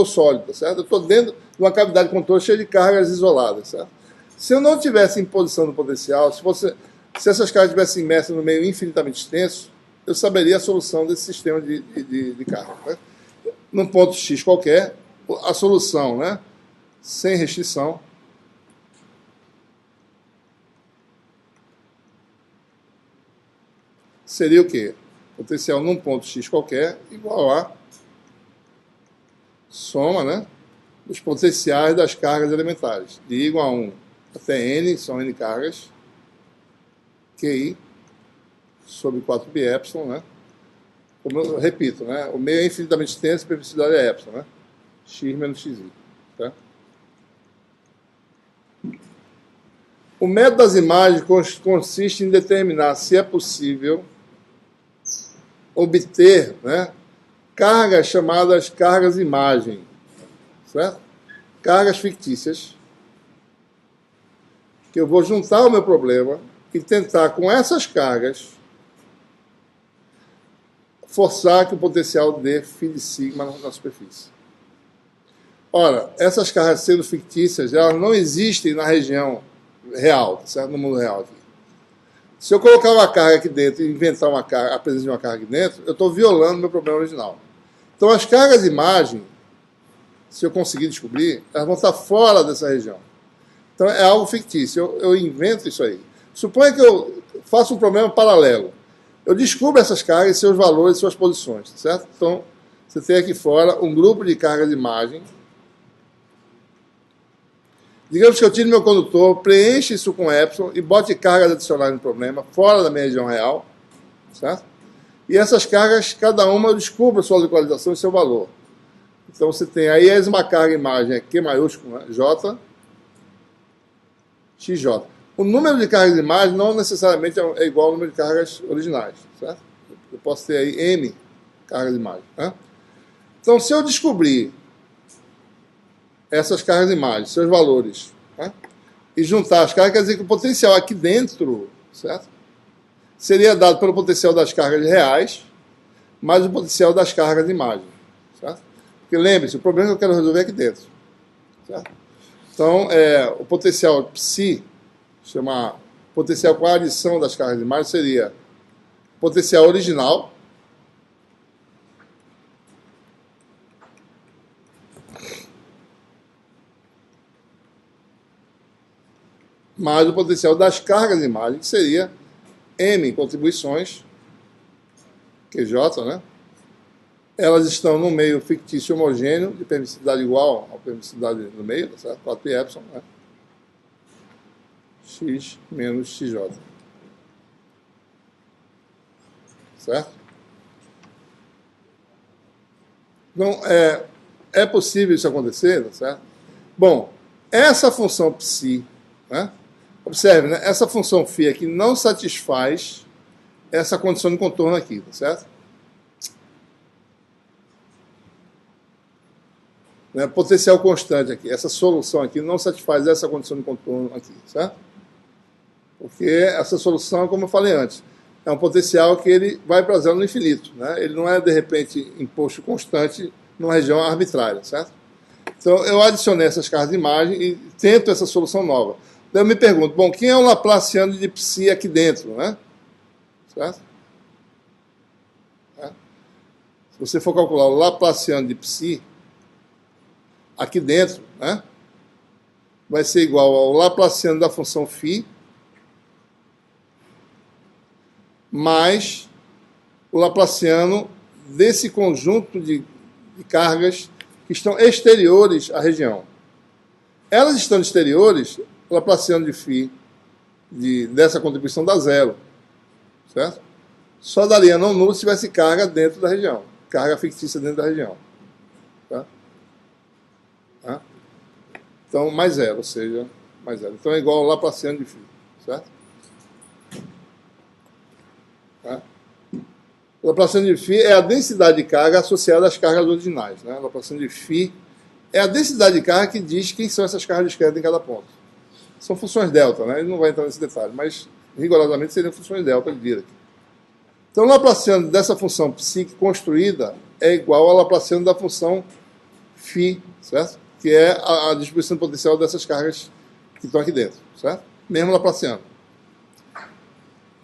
sólido, certo? Eu estou dentro de uma cavidade de controle cheia de cargas isoladas, certo? Se eu não tivesse imposição do potencial, se essas cargas estivessem imersas no meio infinitamente extenso, eu saberia a solução desse sistema de carga. Né? Num ponto X qualquer, a solução, né, sem restrição, seria o quê? Potencial num ponto X qualquer igual a soma, né, dos potenciais das cargas elementares. De igual a 1 até n, são n cargas, QI sobre 4π epsilon, né? Como eu repito, né? O meio é infinitamente extenso, a permissividade é epsilon, né? X menos xi. Tá? O método das imagens consiste em determinar se é possível obter, né, cargas chamadas cargas imagem, certo? Cargas fictícias, que eu vou juntar ao meu problema e tentar, com essas cargas, forçar que o potencial dê φ de sigma na superfície. Ora, essas cargas sendo fictícias, elas não existem na região real, certo? No mundo real aqui. Se eu colocar uma carga aqui dentro e inventar uma carga, a presença de uma carga aqui dentro, eu estou violando o meu problema original. Então, as cargas imagem, se eu conseguir descobrir, elas vão estar fora dessa região. Então, é algo fictício. Eu invento isso aí. Suponha que eu faça um problema paralelo. Eu descubro essas cargas, seus valores, suas posições, certo? Então, você tem aqui fora um grupo de cargas de imagem. Digamos que eu tire meu condutor, preencha isso com epsilon e bote cargas adicionais no problema, fora da minha região real, certo? E essas cargas, cada uma eu descubro a sua localização e seu valor. Então, você tem aí uma carga imagem, é Q maiúsculo, né? J, XJ. O número de cargas de imagem não necessariamente é igual ao número de cargas originais, certo? Eu posso ter aí M cargas de imagem. Né? Então, se eu descobrir essas cargas de imagem, seus valores, né, e juntar as cargas, quer dizer que o potencial aqui dentro, certo, seria dado pelo potencial das cargas reais, mais o potencial das cargas de imagem. Certo? Porque lembre-se, o problema que eu quero resolver é aqui dentro. Certo? Então, o potencial psi, chama potencial com a adição das cargas de imagem, seria potencial original mais o potencial das cargas de imagem, que seria M contribuições, QJ, né? Elas estão no meio fictício homogêneo, de permissividade igual à permissividade no meio, certo? 4π epsilon, né? X menos XJ. Certo? Então, é possível isso acontecer, certo? Bom, essa função psi, né? Observe, né? Essa função φ aqui não satisfaz essa condição de contorno aqui, tá certo? Né? Potencial constante aqui, essa solução aqui não satisfaz essa condição de contorno aqui, certo? Porque essa solução, como eu falei antes, é um potencial que ele vai para zero no infinito, né? Ele não é, de repente, imposto constante numa região arbitrária, certo? Então, eu adicionei essas cargas de imagem e tento essa solução nova. Daí eu me pergunto, bom, quem é o laplaciano de psi aqui dentro, né? Certo? Se você for calcular o laplaciano de psi aqui dentro, né, vai ser igual ao laplaciano da função φ mais o laplaciano desse conjunto de cargas que estão exteriores à região. Elas estando exteriores, o laplaciano de φ dessa contribuição dá zero, certo? Só daria não nulo se tivesse carga dentro da região, carga fictícia dentro da região. Tá? Tá? Então, mais zero, ou seja, mais zero. Então é igual ao laplaciano de φ, certo? Tá? O laplaciano de φ é a densidade de carga associada às cargas originais. Né? O laplaciano de φ é a densidade de carga que diz quem são essas cargas discretas em cada ponto. São funções delta, né? Ele não vai entrar nesse detalhe, mas rigorosamente seriam funções delta de Dirac. Então, o laplaciano dessa função psi construída é igual ao laplaciano da função φ, certo? Que é a distribuição potencial dessas cargas que estão aqui dentro, certo? Mesmo laplaciano.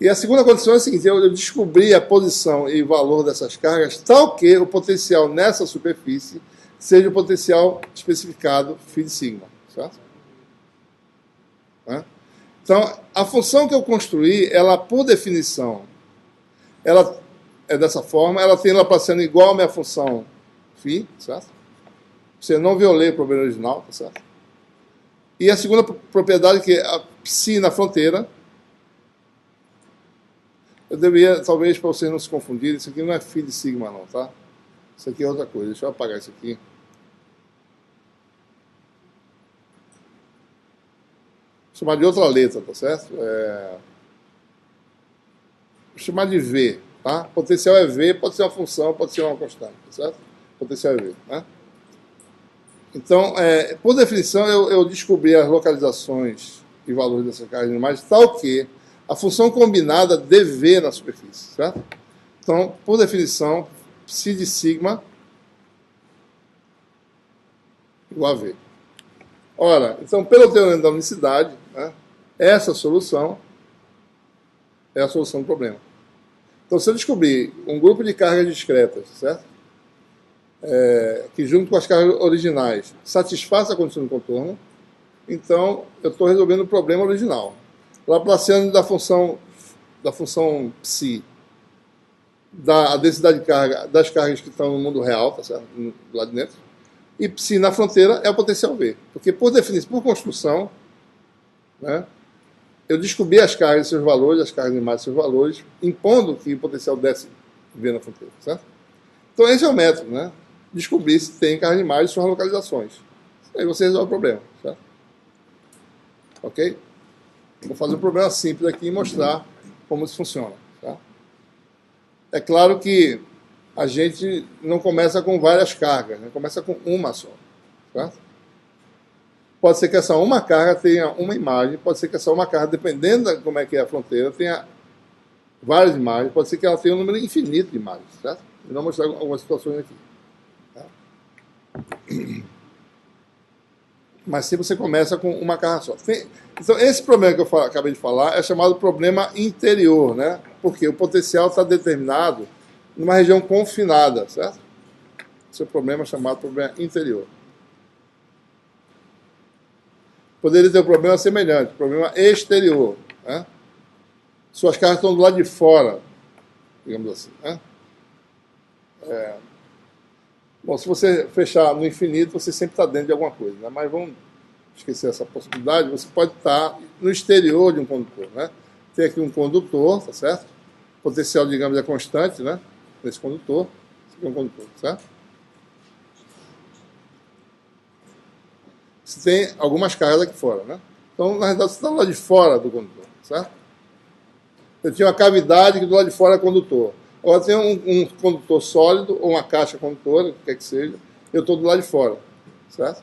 E a segunda condição é a seguinte: eu descobri a posição e valor dessas cargas tal que o potencial nessa superfície seja o potencial especificado φ de sigma, certo? Então, a função que eu construí, ela, por definição, ela é dessa forma, ela tem laplaciano igual à minha função φ, certo? Você não violei o problema original, tá certo? E a segunda propriedade, que é a psi na fronteira, eu deveria, talvez, para vocês não se confundirem, isso aqui não é φ de sigma não, tá? Isso aqui é outra coisa. Deixa eu apagar isso aqui. Vou chamar de outra letra, tá certo? Vou chamar de V, tá? Potencial é V, pode ser uma função, pode ser uma constante, tá certo? Potencial é V, né? Então, por definição, eu descobri as localizações e valores dessas cargas animais tal que a função combinada dV na superfície, certo? Então, por definição, psi de sigma igual a V. Ora, então, pelo teorema da unicidade, né, essa solução é a solução do problema. Então, se eu descobrir um grupo de cargas discretas, certo? Que junto com as cargas originais satisfaz a condição do contorno, então eu estou resolvendo o problema original. Laplaciano da função psi, da densidade de carga das cargas que estão no mundo real, tá certo? Do lado de dentro, e psi na fronteira é o potencial V. Porque, por definição, por construção, né, eu descobri as cargas e seus valores, as cargas animais e seus valores, impondo que o potencial desse V na fronteira, certo? Então, esse é o método, né? Descobrir se tem cargas animais e suas localizações. Aí você resolve o problema, certo? Ok? Vou fazer um problema simples aqui e mostrar como isso funciona. Tá? É claro que a gente não começa com várias cargas, né? Começa com uma só. Tá? Pode ser que essa uma carga tenha uma imagem, pode ser que essa uma carga, dependendo de como é que é a fronteira, tenha várias imagens, pode ser que ela tenha um número infinito de imagens. Certo? Eu vou mostrar algumas situações aqui. Tá? Mas se você começa com uma carga só. Então, esse problema que eu acabei de falar é chamado problema interior, né? Porque o potencial está determinado numa região confinada, certo? Esse é o problema chamado problema interior. Poderia ter um problema semelhante, problema exterior, né? Suas cargas estão do lado de fora, digamos assim, né? Bom, se você fechar no infinito, você sempre está dentro de alguma coisa, né? Mas vamos esquecer essa possibilidade. Você pode estar no exterior de um condutor, né? Tem aqui um condutor, tá certo? O potencial, digamos, é constante, né? Nesse condutor. Esse aqui é um condutor, certo? Você tem algumas cargas aqui fora, né? Então, na realidade, você está do lado de fora do condutor, certo? Eu tinha uma cavidade que do lado de fora é condutor. Agora tem um condutor sólido, ou uma caixa condutora, o que quer que seja, eu estou do lado de fora, certo?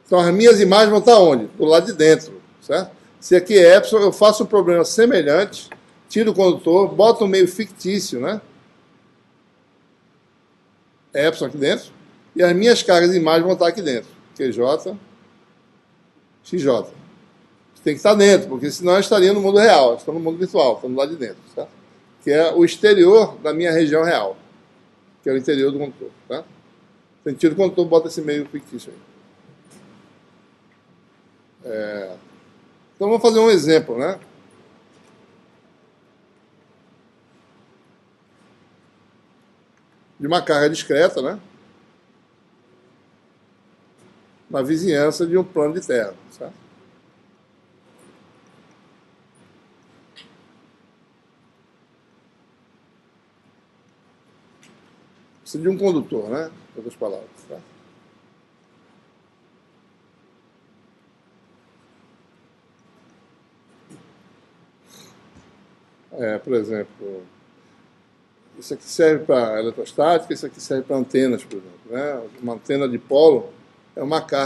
Então as minhas imagens vão estar onde? Do lado de dentro, certo? Se aqui é epsilon, eu faço um problema semelhante, tiro o condutor, boto um meio fictício, né? Epsilon aqui dentro, e as minhas cargas de imagem vão estar aqui dentro, QJ, XJ. Tem que estar dentro, porque senão eu estaria no mundo real, eu estou no mundo virtual, estou do lado de dentro, certo? Que é o exterior da minha região real, que é o interior do condutor, tá? Então, tira o condutor, bota esse meio fictício aí. Então, vamos fazer um exemplo, né? De uma carga discreta, né? Na vizinhança de um plano de terra, certo? Precisa de um condutor, né? Em outras palavras, tá? Por exemplo, isso aqui serve para eletrostática, isso aqui serve para antenas, por exemplo, né? Uma antena de polo é uma carga